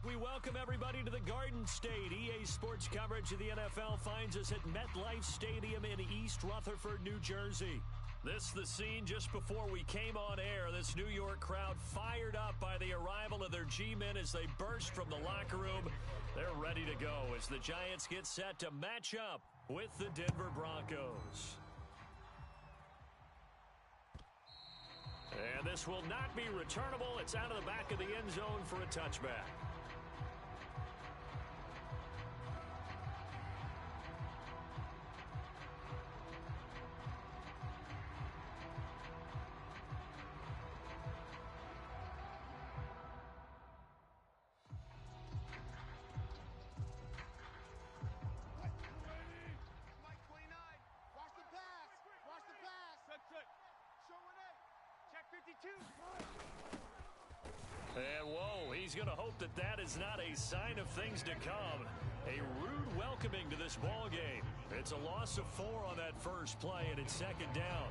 We welcome everybody to the Garden State. EA Sports coverage of the NFL finds us at MetLife Stadium in East Rutherford, New Jersey. This is the scene just before we came on air. This New York crowd fired up by the arrival of their G-men as they burst from the locker room. They're ready to go as the Giants get set to match up with the Denver Broncos. And this will not be returnable. It's out of the back of the end zone for a touchback. And whoa, he's going to hope that that is not a sign of things to come. A rude welcoming to this ball game. It's a loss of 4 on that first play, and it's second down.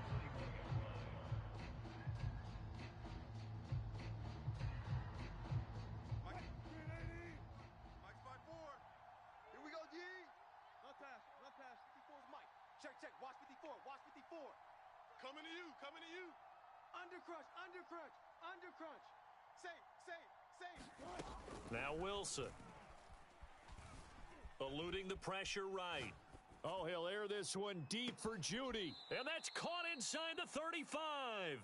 Mike's 5-4. Here we go, G. Left pass, 54 is Mike. Check, watch 54, watch 54. Coming to you. Undercrunch. Safe. Now Wilson. Eluding the pressure right. Oh, he'll air this one deep for Judy. And that's caught inside the 35.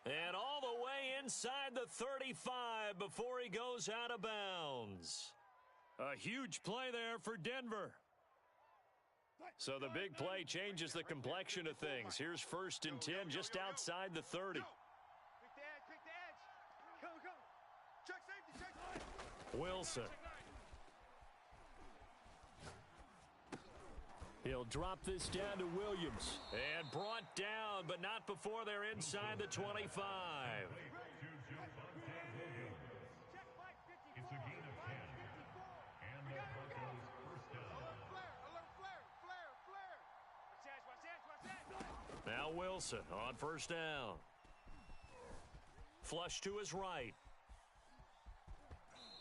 And all the way inside the 35 before he goes out of bounds. A huge play there for Denver. So the big play changes the complexion of things. Here's 1st and 10 just outside the 30. Pick the edge. Go. Check safety. Wilson. He'll drop this down to Williams. And brought down, but not before they're inside the 25. It's a gain of 10. And the Broncos first down. Watch that. Now Wilson on 1st down. Flush to his right.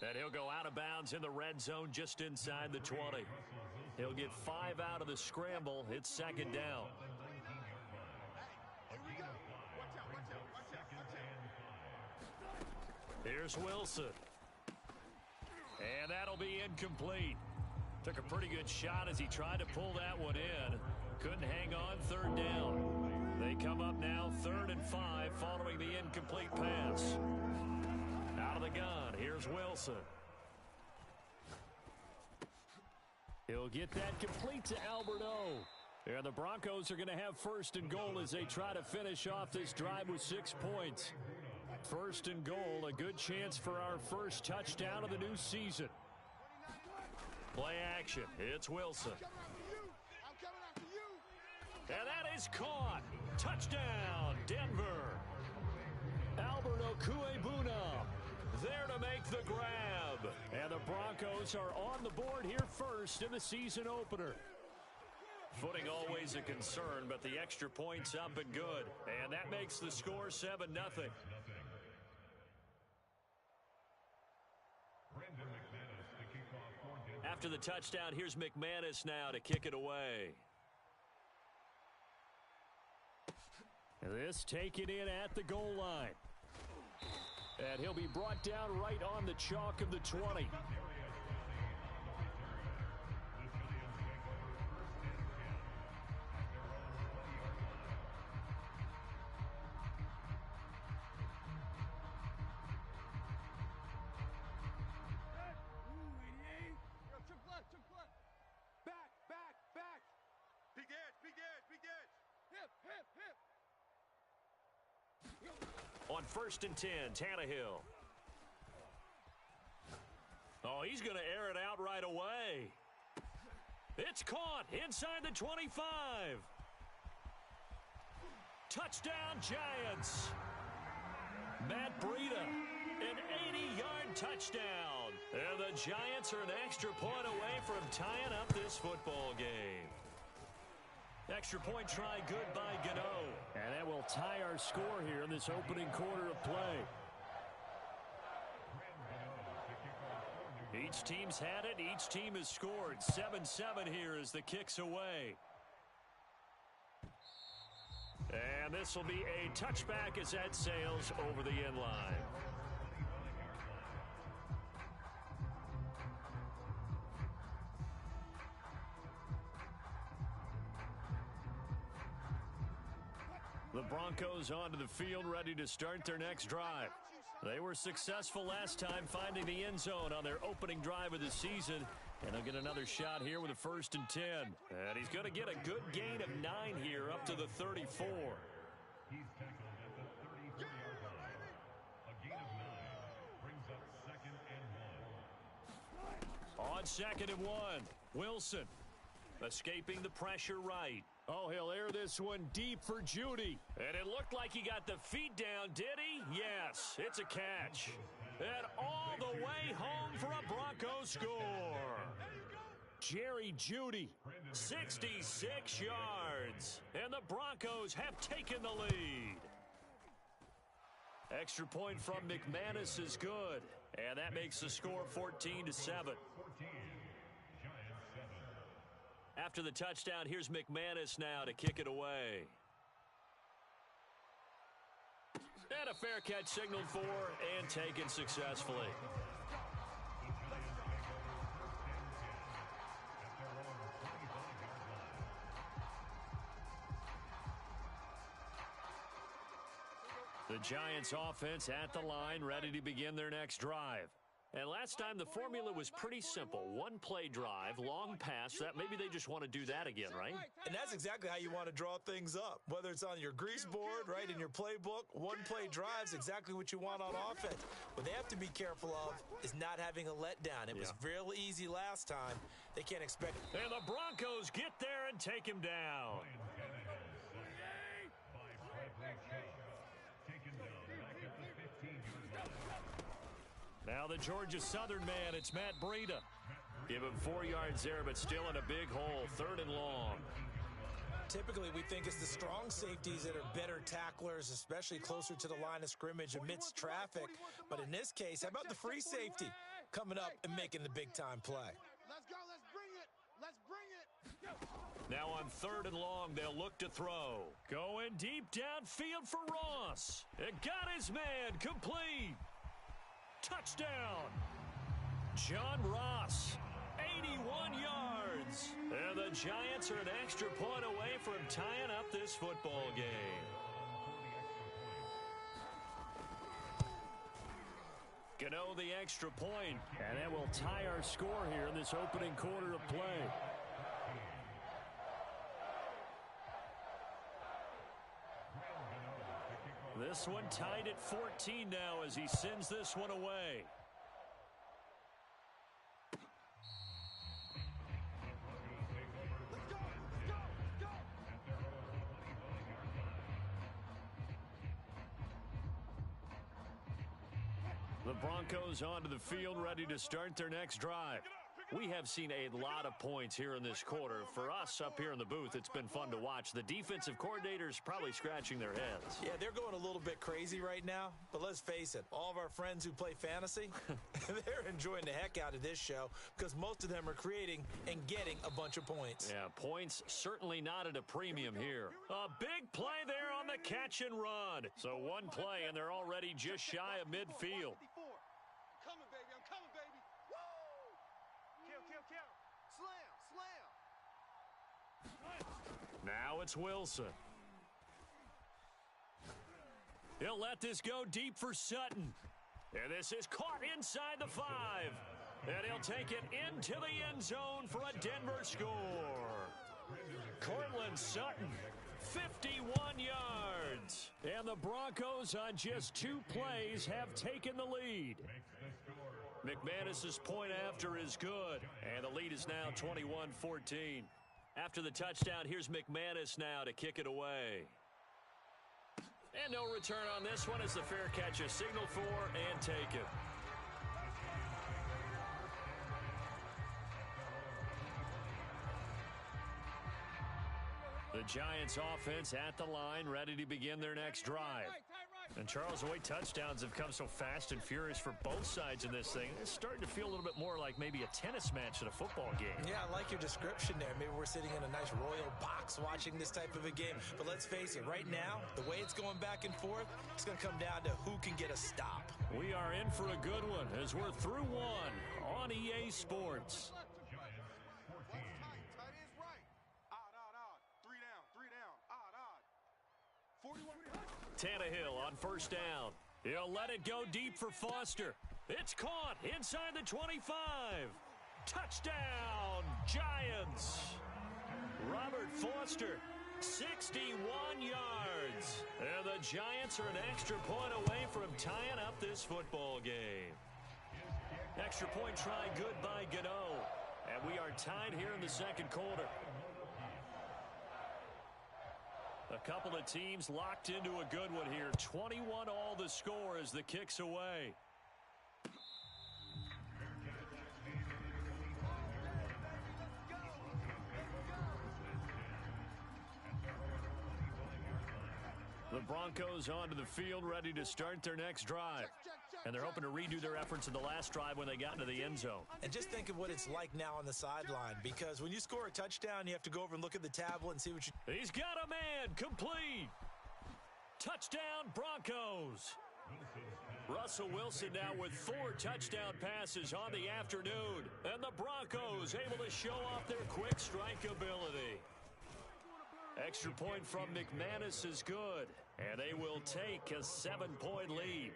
And he'll go out of bounds in the red zone just inside the 20. He'll get 5 out of the scramble. It's second down. Here we go. Watch out. Here's Wilson. And that'll be incomplete. Took a pretty good shot as he tried to pull that one in. Couldn't hang on, 3rd down. They come up now 3rd and 5 following the incomplete pass. Out of the gun, here's Wilson. He'll get that complete to Alberto. And the Broncos are going to have 1st and goal as they try to finish off this drive with 6 points. 1st and goal, a good chance for our first touchdown of the new season. Play action, it's Wilson. I'm coming after you. And that is caught. Touchdown, Denver. Alberto Cuebuna there to make the grab. And the Broncos are on the board here first in the season opener. Footing always a concern, but the extra point's up and good. And that makes the score 7-0. After the touchdown, here's McManus now to kick it away. This taken in at the goal line. And he'll be brought down right on the chalk of the 20. Back. Big edge. Hip. On 1st and 10, Tannehill. Oh, he's going to air it out right away. It's caught inside the 25. Touchdown, Giants. Matt Breida, an 80-yard touchdown. And the Giants are an extra point away from tying up this football game. Extra point try good by Gano. And that will tie our score here in this opening quarter of play. Each team's had it. Each team has scored. 7-7 here as the kick's away. And this will be a touchback as that sails over the end line. The Broncos onto the field, ready to start their next drive. They were successful last time finding the end zone on their opening drive of the season. And they'll get another shot here with a 1st and 10. And he's going to get a good gain of 9 here up to the 34. He's tackled at the 34-yard line. A gain of 9 brings up 2nd and 1. On 2nd and 1, Wilson escaping the pressure right. Oh, he'll air this one deep for Judy. And it looked like he got the feet down, did he? Yes, it's a catch. And all the way home for a Broncos score. Jerry Judy, 66 yards. And the Broncos have taken the lead. Extra point from McManus is good. And that makes the score 14-7. After the touchdown, here's McManus now to kick it away. And a fair catch signaled for and taken successfully. The Giants offense at the line, ready to begin their next drive. And last time the formula was pretty simple. One play drive, long pass. That maybe they just want to do that again, right? And that's exactly how you want to draw things up. Whether it's on your grease board, right, in your playbook, one play drive is exactly what you want on offense. What they have to be careful of is not having a letdown. It was real easy last time. They can't expect it. And the Broncos get there and take him down. Now the Georgia Southern man, it's Matt Breida. Give him 4 yards there, but still in a big hole, 3rd and long. Typically, we think it's the strong safeties that are better tacklers, especially closer to the line of scrimmage amidst traffic. But in this case, how about the free safety coming up and making the big-time play? Let's go. Let's bring it. Let's bring it. Now on 3rd and long, they'll look to throw. Going deep downfield for Ross. It got his man complete. Touchdown. John Ross, 81 yards. And the Giants are an extra point away from tying up this football game. Gano the extra point, and that will tie our score here in this opening quarter of play. This one tied at 14 now as he sends this one away. The Broncos onto the field, ready to start their next drive. We have seen a lot of points here in this quarter. For us up here in the booth, it's been fun to watch. The defensive coordinators probably scratching their heads. Yeah, they're going a little bit crazy right now, but let's face it, all of our friends who play fantasy, they're enjoying the heck out of this show because most of them are creating and getting a bunch of points. Yeah, points certainly not at a premium here. A big play there on the catch and run. So one play, and they're already just shy of midfield. Coming, baby. I'm coming, baby. Woo! Kill. Slam. Now it's Wilson. He'll let this go deep for Sutton. And this is caught inside the 5. And he'll take it into the end zone for a Denver score. Cortland Sutton, 51 yards. And the Broncos on just 2 plays have taken the lead. McManus's point after is good. And the lead is now 21-14. After the touchdown, here's McManus now to kick it away. And no return on this one as the fair catch is signaled for and taken. The Giants offense at the line, ready to begin their next drive. And, Charles, the way touchdowns have come so fast and furious for both sides in this thing, it's starting to feel a little bit more like maybe a tennis match at a football game. Yeah, I like your description there. Maybe we're sitting in a nice royal box watching this type of a game. But let's face it, right now, the way it's going back and forth, it's going to come down to who can get a stop. We are in for a good one as we're through one on EA Sports. Tannehill on first down. He'll let it go deep for Foster. It's caught inside the 25. Touchdown, Giants. Robert Foster, 61 yards. And the Giants are an extra point away from tying up this football game. Extra point try good by Gano. And we are tied here in the second quarter. A couple of teams locked into a good one here. 21 all the score as the kick's away. The Broncos onto the field ready to start their next drive. And they're hoping to redo their efforts in the last drive when they got into the end zone. And just think of what it's like now on the sideline, because when you score a touchdown, you have to go over and look at the tablet and see what you... He's got a man, complete. Touchdown, Broncos. Russell Wilson now with 4 touchdown passes on the afternoon. And the Broncos able to show off their quick strike ability. Extra point from McManus is good. And they will take a 7-point lead.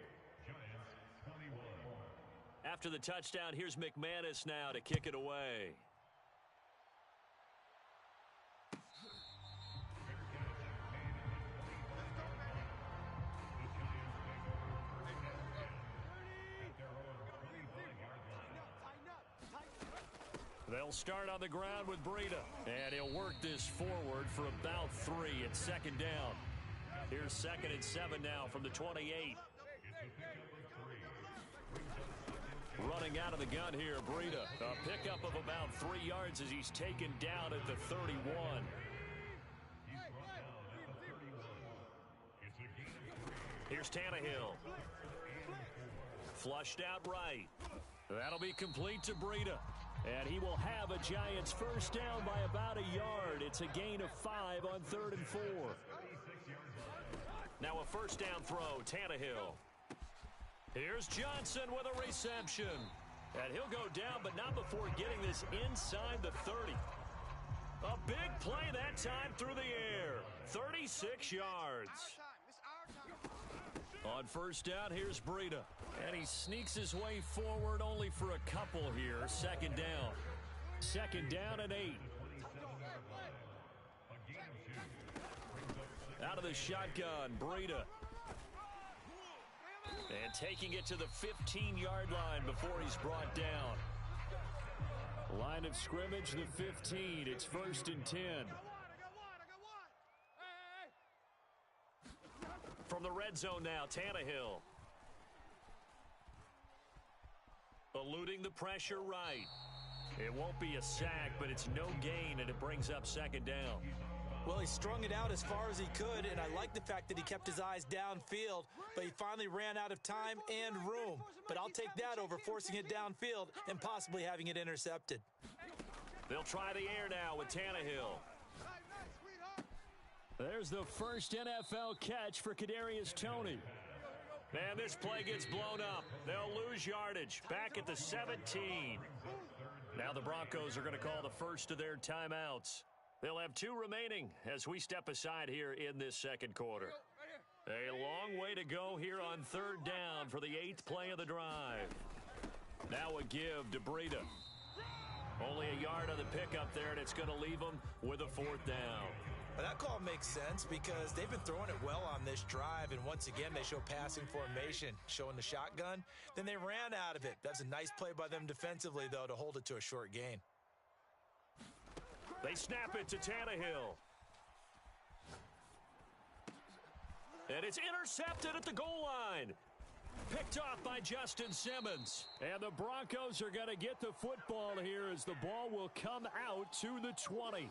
After the touchdown, here's McManus now to kick it away. They'll start on the ground with Breida. And he'll work this forward for about 3 at second down. Here's 2nd and 7 now from the 28. Running out of the gun here, Breida. A pickup of about 3 yards as he's taken down at the 31. Here's Tannehill. Flushed out right. That'll be complete to Breida. And he will have a Giants first down by about a yard. It's a gain of 5 on 3rd and 4. Now a first down throw, Tannehill. Here's Johnson with a reception. And he'll go down, but not before getting this inside the 30. A big play that time through the air. 36 yards. On first down, here's Breida. And he sneaks his way forward only for a couple here. 2nd down. 2nd down and 8. Out of the shotgun, Breida. And taking it to the 15-yard line before he's brought down. Line of scrimmage, the 15. It's 1st and 10. From the red zone now, Tannehill. Eluding the pressure right. It won't be a sack, but it's no gain, and it brings up 2nd down. Well, he strung it out as far as he could, and I like the fact that he kept his eyes downfield, but he finally ran out of time and room. But I'll take that over forcing it downfield and possibly having it intercepted. They'll try the air now with Tannehill. There's the first NFL catch for Kadarius Toney. And this play gets blown up. They'll lose yardage back at the 17. Now the Broncos are going to call the first of their timeouts. They'll have 2 remaining as we step aside here in this second quarter. A long way to go here on 3rd down for the 8th play of the drive. Now a give to Breida. Only a yard on the pickup there, and it's going to leave them with a 4th down. Well, that call makes sense because they've been throwing it well on this drive, and once again they show passing formation, showing the shotgun. Then they ran out of it. That's a nice play by them defensively, though, to hold it to a short gain. They snap it to Tannehill. And it's intercepted at the goal line. Picked off by Justin Simmons. And the Broncos are going to get the football here as the ball will come out to the 20.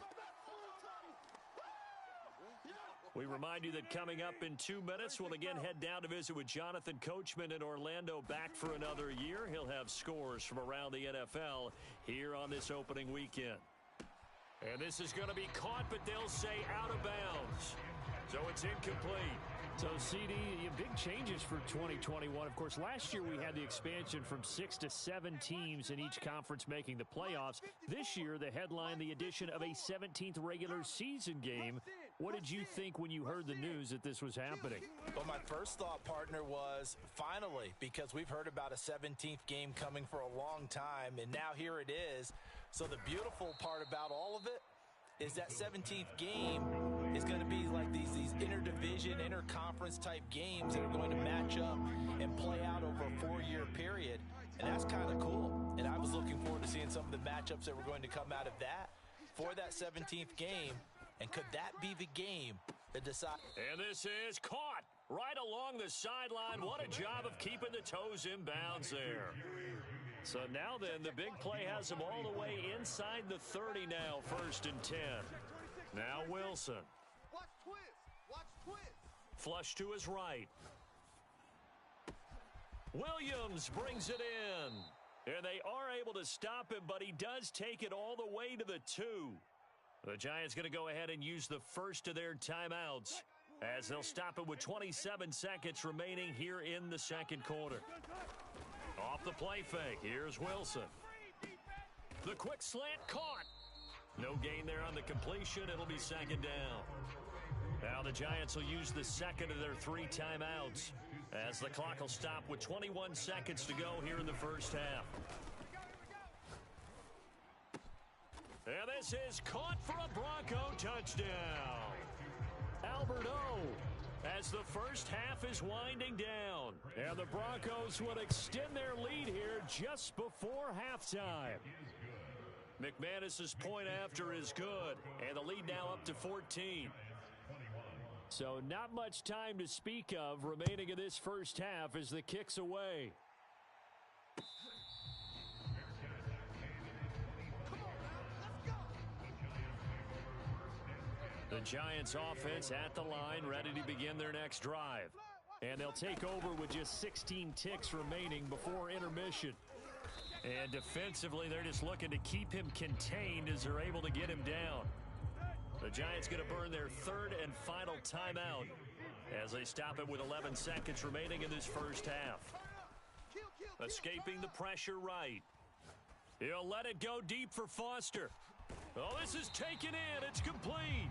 We remind you that coming up in 2 minutes, we'll again head down to visit with Jonathan Coachman in Orlando, back for another year. He'll have scores from around the NFL here on this opening weekend. And this is going to be caught, but they'll say out of bounds. So it's incomplete. So, CD, big changes for 2021. Of course, last year we had the expansion from 6 to 7 teams in each conference making the playoffs. This year, the headline, the addition of a 17th regular season game. What did you think when you heard the news that this was happening? Well, my first thought, partner, was finally, because we've heard about a 17th game coming for a long time, and now here it is. So the beautiful part about all of it is that 17th game is going to be like these interdivision, interconference type games that are going to match up and play out over a 4-year period. And that's kind of cool. And I was looking forward to seeing some of the matchups that were going to come out of that for that 17th game. And could that be the game that decides? And this is caught right along the sideline. What a job of keeping the toes in bounds there. So now then, the big play has him all the way inside the 30 now, 1st and 10. Now Wilson. Watch twist. Watch twist. Flush to his right. Williams brings it in. And they are able to stop him, but he does take it all the way to the 2. The Giants going to go ahead and use the first of their timeouts as they'll stop it with 27 seconds remaining here in the second quarter. Off the play fake, here's Wilson. The quick slant caught. No gain there on the completion. It'll be second down. Now the Giants will use the second of their 3 timeouts as the clock will stop with 21 seconds to go here in the first half. And this is caught for a Bronco touchdown. Albert O, as the first half is winding down. And the Broncos will extend their lead here just before halftime. McManus's point after is good. And the lead now up to 14. So not much time to speak of remaining in this first half as the kick's away. The Giants offense at the line, ready to begin their next drive. And they'll take over with just 16 ticks remaining before intermission. And defensively, they're just looking to keep him contained as they're able to get him down. The Giants going to burn their 3rd and final timeout as they stop it with 11 seconds remaining in this first half. Escaping the pressure right. He'll let it go deep for Foster. Oh, this is taken in. It's complete.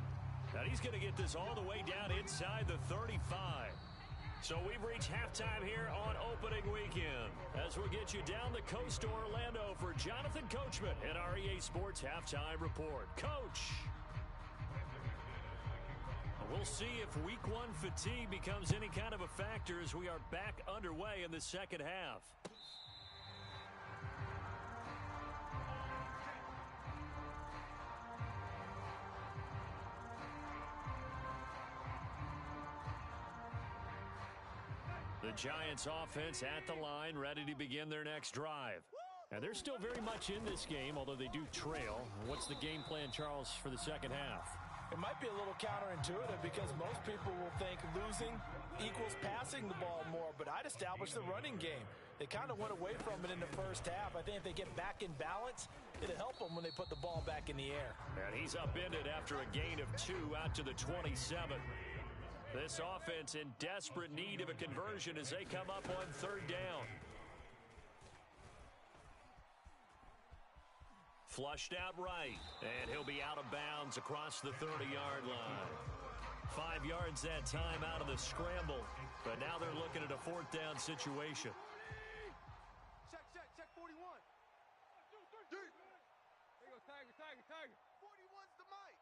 And he's going to get this all the way down inside the 35. So we've reached halftime here on opening weekend as we'll get you down the coast to Orlando for Jonathan Coachman and our EA Sports Halftime Report. Coach. We'll see if week 1 fatigue becomes any kind of a factor as we are back underway in the second half. The Giants offense at the line, ready to begin their next drive. And they're still very much in this game, although they do trail. What's the game plan, Charles, for the second half? It might be a little counterintuitive because most people will think losing equals passing the ball more, but I'd establish the running game. They kind of went away from it in the first half. I think if they get back in balance, it'll help them when they put the ball back in the air. And he's upended after a gain of 2 out to the 27. This offense in desperate need of a conversion as they come up on 3rd down. Flushed out right, and he'll be out of bounds across the 30-yard line. 5 yards that time out of the scramble, but now they're looking at a 4th down situation. Check 41. There you go, Tiger. 41's the mic.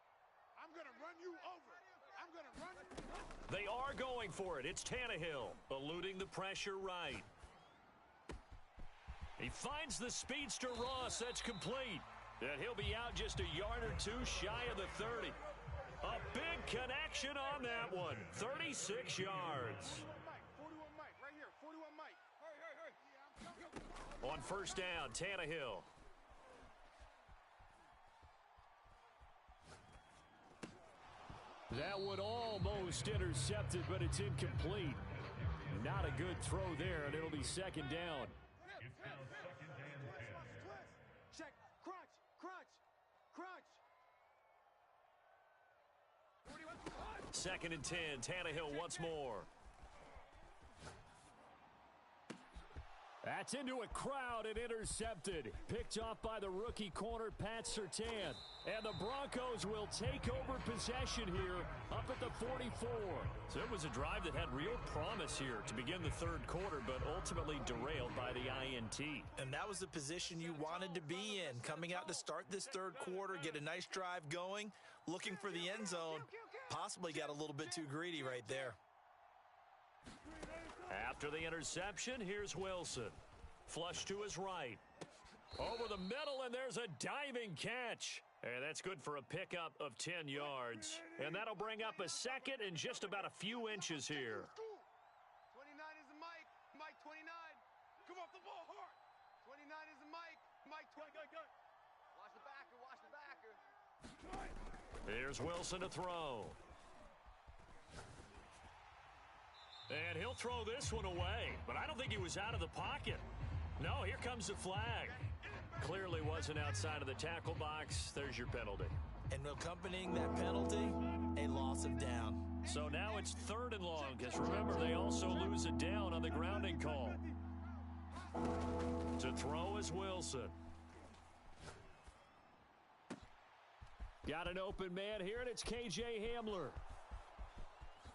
I'm going to run you over. I'm going to run you over. They are going for it. It's Tannehill eluding the pressure right. He finds the speedster Ross. That's complete. And he'll be out just a yard or 2 shy of the 30. A big connection on that one. 36 yards. 41 Mike, right here. 41 Mike. Hurry. On 1st down, Tannehill. That one almost intercepted, but it's incomplete. Not a good throw there, and it'll be second down. It's now second and 10. Check. Crunch. Crunch. Crunch. Second and 10. Tannehill once more. That's into a crowd and intercepted. Picked off by the rookie corner, Pat Surtain. And the Broncos will take over possession here up at the 44. So it was a drive that had real promise here to begin the third quarter, but ultimately derailed by the INT. And that was the position you wanted to be in. Coming out to start this third quarter, get a nice drive going, looking for the end zone. Possibly got a little bit too greedy right there. After the interception, here's Wilson. Flush to his right. Over the middle, and there's a diving catch. And that's good for a pickup of 10 yards. And that'll bring up a second and just about a few inches here. 29 is the Mike. Mike 29. Come off the ball hard. 29 is the Mike. Mike 20. Watch the backer. Watch the backer. Here's Wilson to throw. And he'll throw this one away. But I don't think he was out of the pocket. No, here comes the flag. Clearly wasn't outside of the tackle box. There's your penalty. And accompanying that penalty, a loss of down. So now it's third and long, because remember, they also lose a down on the grounding call. To throw is Wilson. Got an open man here, and it's K.J. Hamler.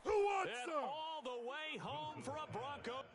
And all the way home for a Bronco.